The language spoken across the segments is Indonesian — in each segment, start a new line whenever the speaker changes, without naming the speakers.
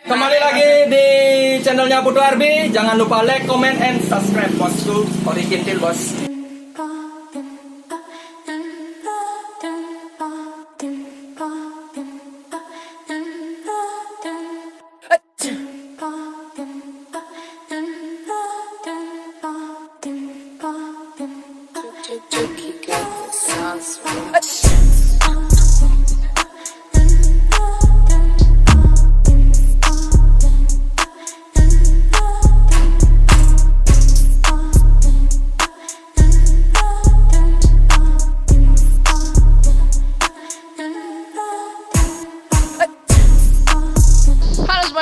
Kembali lagi di channelnya Putu Arbi. Jangan lupa like, comment, and subscribe bosku. Ori Kintil bos.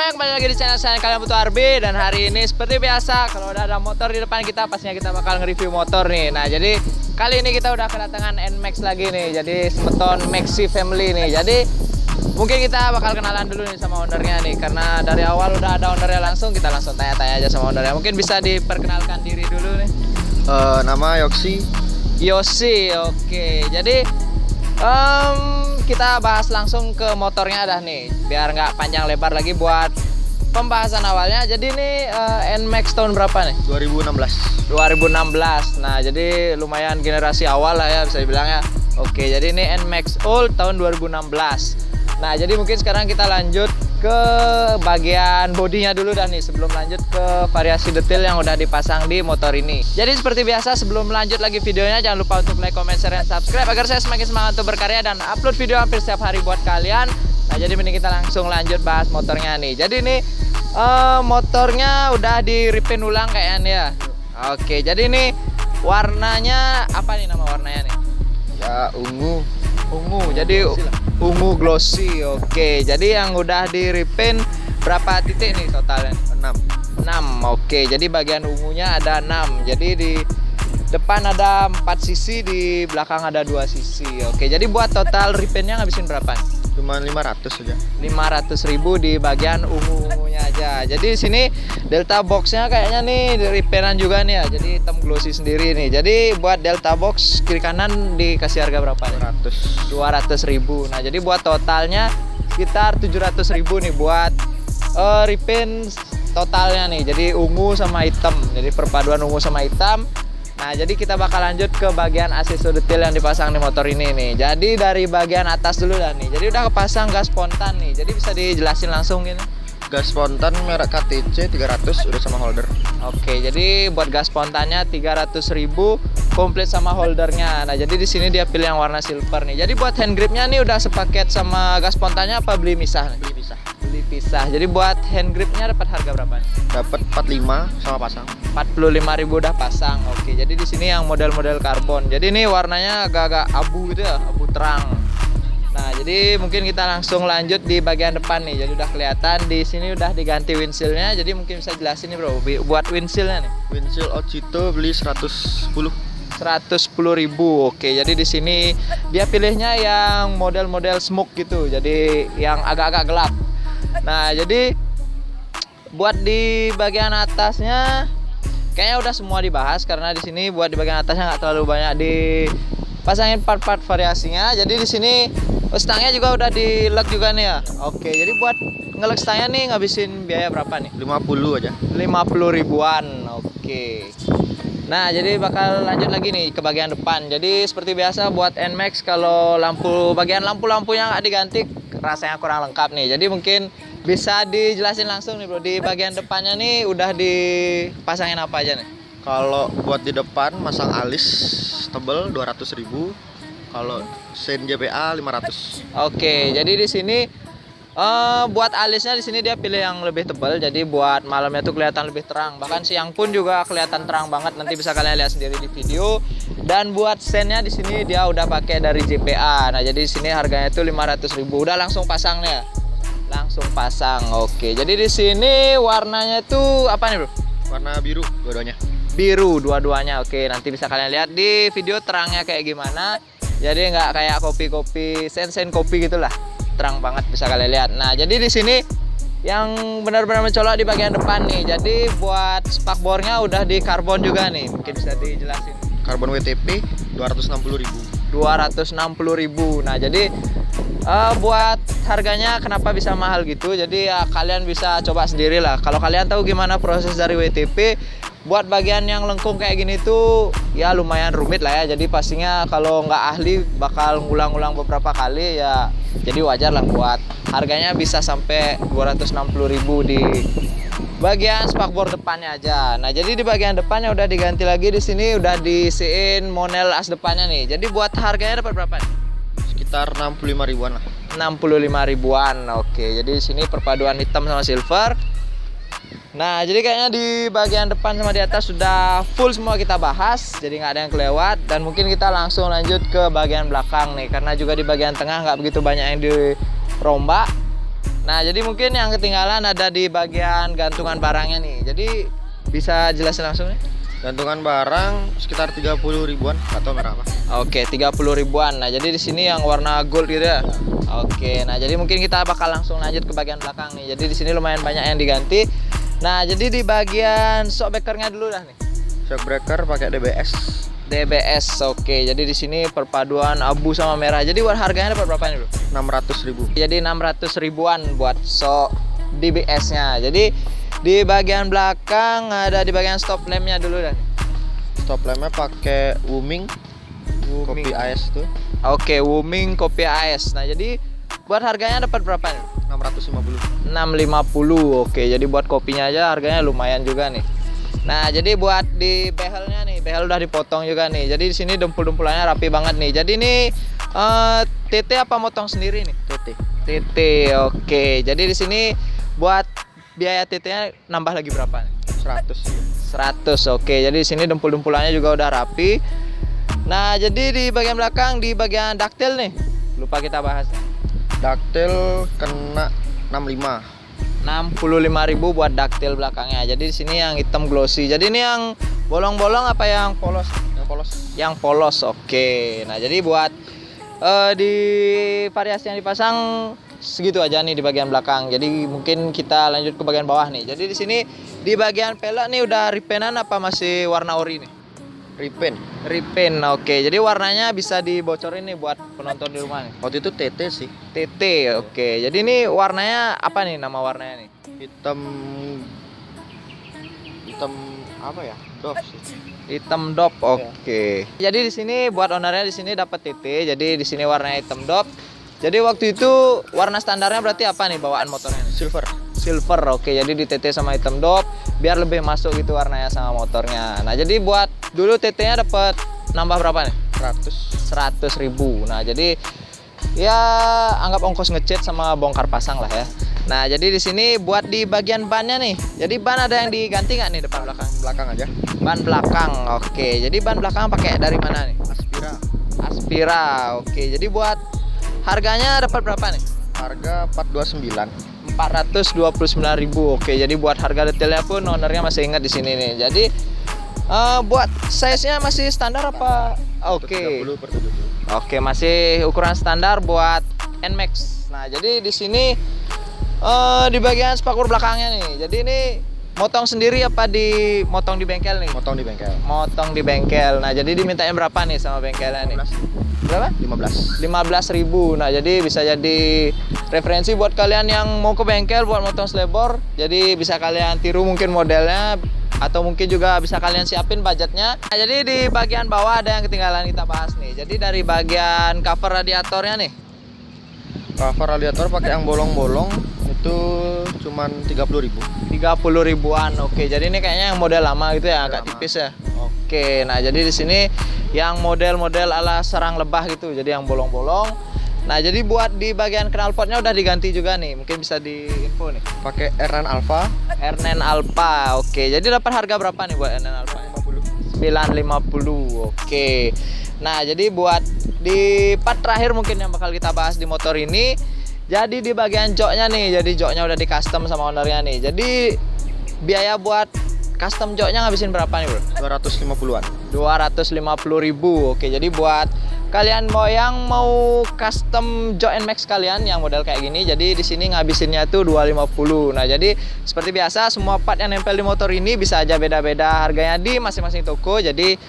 Kembali lagi di channel saya, kalian Putu Arbi. Dan hari ini seperti biasa, kalau udah ada motor di depan kita, pastinya kita bakal nge-review motor nih. Nah, jadi kali ini kita udah kedatangan NMAX lagi nih. Jadi semeton Maxi Family nih. Jadi mungkin kita bakal kenalan dulu nih sama ownernya nih, karena dari awal udah ada ownernya langsung. Kita langsung tanya-tanya aja sama ownernya. Mungkin bisa diperkenalkan diri dulu nih.
Nama Yoksi.
Yosi, oke. Jadi kita bahas langsung ke motornya dah nih, biar nggak panjang lebar lagi buat pembahasan awalnya. Jadi ini NMAX tahun berapa nih?
2016.
2016. Nah, jadi lumayan generasi awal lah ya bisa dibilang ya. Oke, jadi ini NMAX Old tahun 2016. Nah, jadi mungkin sekarang kita lanjut ke bagian bodinya dulu dah nih, sebelum lanjut ke variasi detail yang udah dipasang di motor ini. Jadi seperti biasa, sebelum lanjut lagi videonya, jangan lupa untuk like, comment, share, dan subscribe agar saya semakin semangat untuk berkarya dan upload video hampir setiap hari buat kalian. Nah, jadi mending kita langsung lanjut bahas motornya nih. Jadi ini motornya udah di repaint ulang kayaknya ya. Oke, jadi ini warnanya apa nih, nama warnanya nih?
Ya, ungu.
Ungu, jadi ungu glossy. Oke, jadi yang udah di repaint berapa titik nih totalnya?
6.
Oke, jadi bagian ungunya ada 6. Jadi di depan ada 4 sisi, di belakang ada 2 sisi. Oke, jadi buat total repaintnya ngabisin berapa nih?
Cuma 500 saja.
500.000 di bagian ungu-ungunya aja. Jadi di sini delta boxnya kayaknya nih di repairan juga nih ya. Jadi hitam glossy sendiri nih. Jadi buat delta box kiri kanan dikasih harga berapa nih? 200.000. Nah, jadi buat totalnya sekitar 700.000 nih buat repaint totalnya nih. Jadi ungu sama hitam. Jadi perpaduan ungu sama hitam. Nah, jadi kita bakal lanjut ke bagian aksesoris detail yang dipasang di motor ini nih. Jadi dari bagian atas dulu dah nih. Jadi udah kepasang gas spontan nih. Jadi bisa dijelasin langsung gini.
Gas spontan merek KTC 300 udah sama holder.
Oke, jadi buat gas spontannya 300.000 komplit sama holdernya. Nah, jadi di sini dia pilih yang warna silver nih. Jadi buat hand gripnya nih udah sepaket sama gas spontannya apa beli misah nih?
Beli pisah.
Beli pisah. Jadi buat hand gripnya dapat harga berapa nih?
Dapat 45 sama pasang.
45.000 udah pasang. Oke, jadi di sini yang model-model karbon. Jadi ini warnanya agak-agak abu gitu ya, abu terang. Nah, jadi mungkin kita langsung lanjut di bagian depan nih. Jadi udah kelihatan di sini udah diganti windshieldnya. Jadi mungkin bisa jelasin nih bro, buat windshieldnya nih.
Windshield Ochito beli 110.
110.000. Oke, jadi di sini dia pilihnya yang model-model smoke gitu. Jadi yang agak-agak gelap. Nah, jadi buat di bagian atasnya kayaknya udah semua dibahas, karena di sini buat di bagian atasnya nggak terlalu banyak dipasangin part-part variasinya. Jadi di sini stangnya juga udah di-lock juga nih ya. Oke, jadi buat nge-lock stangnya nih ngabisin biaya berapa nih?
50 aja.
50 ribuan. Oke. Nah, jadi bakal lanjut lagi nih ke bagian depan. Jadi seperti biasa buat NMAX, kalau bagian lampu-lampunya nggak diganti, rasanya kurang lengkap nih. Jadi mungkin bisa dijelasin langsung nih bro, di bagian depannya nih udah dipasangin apa aja nih?
Kalau buat di depan masang alis tebel 200.000. Kalau sen JPA 500.
Oke, jadi di sini buat alisnya di sini dia pilih yang lebih tebal. Jadi buat malamnya tuh kelihatan lebih terang. Bahkan siang pun juga kelihatan terang banget. Nanti bisa kalian lihat sendiri di video. Dan buat sennya di sini dia udah pakai dari JPA. Nah, jadi di sini harganya tuh 500.000. Udah langsung pasangnya. Langsung pasang. Oke, jadi di sini warnanya tuh apa nih bro?
Warna biru dua-duanya.
Biru dua-duanya. Oke, nanti bisa kalian lihat di video terangnya kayak gimana. Jadi nggak kayak kopi-kopi, sen-sen kopi gitulah. Terang banget bisa kalian lihat. Nah, jadi di sini yang benar-benar mencolok di bagian depan nih. Jadi buat spakbornya udah di karbon juga nih. Mungkin bisa dijelasin.
Karbon WTP 260.000.
260.000. Nah, jadi Buat harganya kenapa bisa mahal gitu, jadi ya kalian bisa coba sendiri lah. Kalau kalian tahu gimana proses dari WTP, buat bagian yang lengkung kayak gini tuh ya lumayan rumit lah ya. Jadi pastinya kalau nggak ahli bakal ngulang-ngulang beberapa kali ya. Jadi wajar lah buat harganya bisa sampai 260.000 di bagian spakbor depannya aja. Nah, jadi di bagian depannya udah diganti lagi, di sini udah diisiin monel as depannya nih. Jadi buat harganya dapat berapa nih?
Sekitar 65 ribuan lah.
65 ribuan. Oke, jadi di sini perpaduan hitam sama silver. Nah, jadi kayaknya di bagian depan sama di atas sudah full semua kita bahas, jadi nggak ada yang kelewat. Dan mungkin kita langsung lanjut ke bagian belakang nih, karena juga di bagian tengah nggak begitu banyak yang dirombak. Nah, jadi mungkin yang ketinggalan ada di bagian gantungan barangnya nih. Jadi bisa jelasin langsung nih?
Gantungan barang sekitar 30 ribuan atau berapa?
Oke, 30 ribuan. Nah, jadi di sini yang warna gold gitu ya. Oke, nah jadi mungkin kita bakal langsung lanjut ke bagian belakang nih. Jadi di sini lumayan banyak yang diganti. Nah, jadi di bagian shockbreakernya dulu dah nih.
Shockbreaker pakai DBS.
DBS, oke. Jadi di sini perpaduan abu sama merah. Jadi buat harganya dapat berapa nih, Bro?
600 ribu.
Jadi 600 ribuan buat shock DBS-nya. Jadi di bagian belakang ada di bagian stop lamp-nya dulu dah.
Stop lampnya pakai Wuming. Kopi AS tuh.
Oke, Wuming kopi AS. Nah, jadi buat harganya dapat berapa nih?
650.
650. Oke, jadi buat kopinya aja harganya lumayan juga nih. Nah, jadi buat di behelnya nih, behel udah dipotong juga nih. Jadi di sini dempul-dempulannya rapi banget nih. Jadi ini TT apa motong sendiri nih?
TT.
TT. Oke. Jadi di sini buat biaya TT-nya nambah lagi berapa nih?
100.
100. Oke. Jadi di sini dempul-dempulannya juga udah rapi. Nah, jadi di bagian belakang, di bagian daktil nih, lupa kita bahas.
Daktil kena 65.
65.000 buat daktil belakangnya. Jadi di sini yang hitam glossy. Jadi ini yang bolong-bolong apa yang polos?
Yang polos.
Yang polos. Oke. Nah, jadi buat di variasi yang dipasang segitu aja nih di bagian belakang. Jadi mungkin kita lanjut ke bagian bawah nih. Jadi di sini di bagian pelek nih udah repaintan apa masih warna ori nih?
Repaint.
Repaint. Oke. Jadi warnanya bisa dibocorin nih buat penonton di rumah nih.
Waktu itu TT sih.
TT. Oke. Jadi ini warnanya apa nih nama warnanya nih?
Hitam apa ya? Doff sih.
Hitam dop. Oke. Jadi di sini buat ownernya di sini dapat TT. Jadi di sini warnanya hitam dop. Jadi waktu itu warna standarnya berarti apa nih bawaan motornya?
Silver.
Silver. Oke. Jadi di TT sama hitam dop biar lebih masuk gitu warnanya sama motornya. Nah, jadi buat dulu TT-nya dapat nambah berapa nih? 100 ribu. Nah, jadi ya anggap ongkos ngecat sama bongkar pasang lah ya. Nah, jadi di sini buat di bagian bannya nih. Jadi ban ada yang diganti nggak nih depan belakang?
Belakang aja.
Ban belakang. Oke. Jadi ban belakang pakai dari mana nih?
Aspira.
Aspira. Oke. Jadi buat harganya dapat berapa nih?
Harga 429.
429.000. Oke. Jadi buat harga detailnya pun ownernya masih ingat di sini nih. Jadi buat size-nya masih standar apa? Oke.
30/70.
Oke, masih ukuran standar buat NMAX. Nah, jadi di sini di bagian spakbor belakangnya nih. Jadi ini motong sendiri apa motong di bengkel nih?
Motong di bengkel.
Motong di bengkel. Nah, jadi dimintanya berapa nih sama bengkelnya nih?
15.
Berapa?
15.
15.000. Nah, jadi bisa jadi referensi buat kalian yang mau ke bengkel buat motong slebor. Jadi bisa kalian tiru mungkin modelnya atau mungkin juga bisa kalian siapin budgetnya. Nah, jadi di bagian bawah ada yang ketinggalan kita bahas nih. Jadi dari bagian cover radiatornya nih.
Cover radiator pakai yang bolong-bolong itu cuman 30.000.
30 ribuan. Oke, jadi ini kayaknya yang model lama gitu ya, agak
Lama.
tipis ya. Oke, nah jadi di sini yang model-model ala serang lebah gitu, jadi yang bolong-bolong. Nah, jadi buat di bagian knalpotnya udah diganti juga nih. Mungkin bisa diinfo nih.
Pakai R9 Alpha.
R9 Alpha. Oke, jadi dapat harga berapa nih buat R9 Alpha? 950. Oke. Nah, jadi buat di part terakhir mungkin yang bakal kita bahas di motor ini. Jadi di bagian joknya nih, jadi joknya udah di custom sama ownernya nih. Jadi biaya buat custom joknya ngabisin berapa nih, Bro?
250-an.
250.000. Oke, jadi buat kalian yang mau custom jok NMAX kalian yang model kayak gini, jadi di sini ngabisinnya tuh 250. Nah, jadi seperti biasa semua part yang nempel di motor ini bisa aja beda-beda harganya di masing-masing toko. Jadi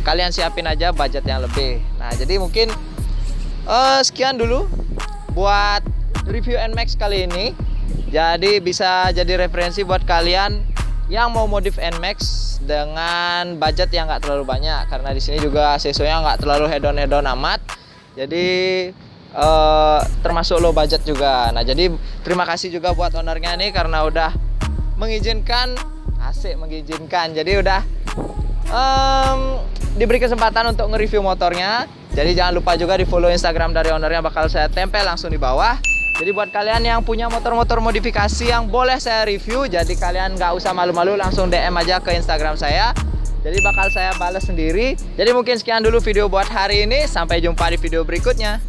kalian siapin aja budget yang lebih. Nah, jadi mungkin sekian dulu buat review NMAX kali ini. Jadi bisa jadi referensi buat kalian yang mau modif NMAX dengan budget yang nggak terlalu banyak, karena di sini juga sesuai nggak terlalu hedon amat. Jadi termasuk low budget juga. Nah, jadi terima kasih juga buat ownernya nih karena udah mengizinkan, asik mengizinkan. Jadi udah diberi kesempatan untuk nge-review motornya. Jadi jangan lupa juga di follow Instagram dari ownernya, bakal saya tempel langsung di bawah. Jadi buat kalian yang punya motor-motor modifikasi yang boleh saya review, jadi kalian nggak usah malu-malu, langsung DM aja ke Instagram saya. Jadi bakal saya balas sendiri. Jadi mungkin sekian dulu video buat hari ini. Sampai jumpa di video berikutnya.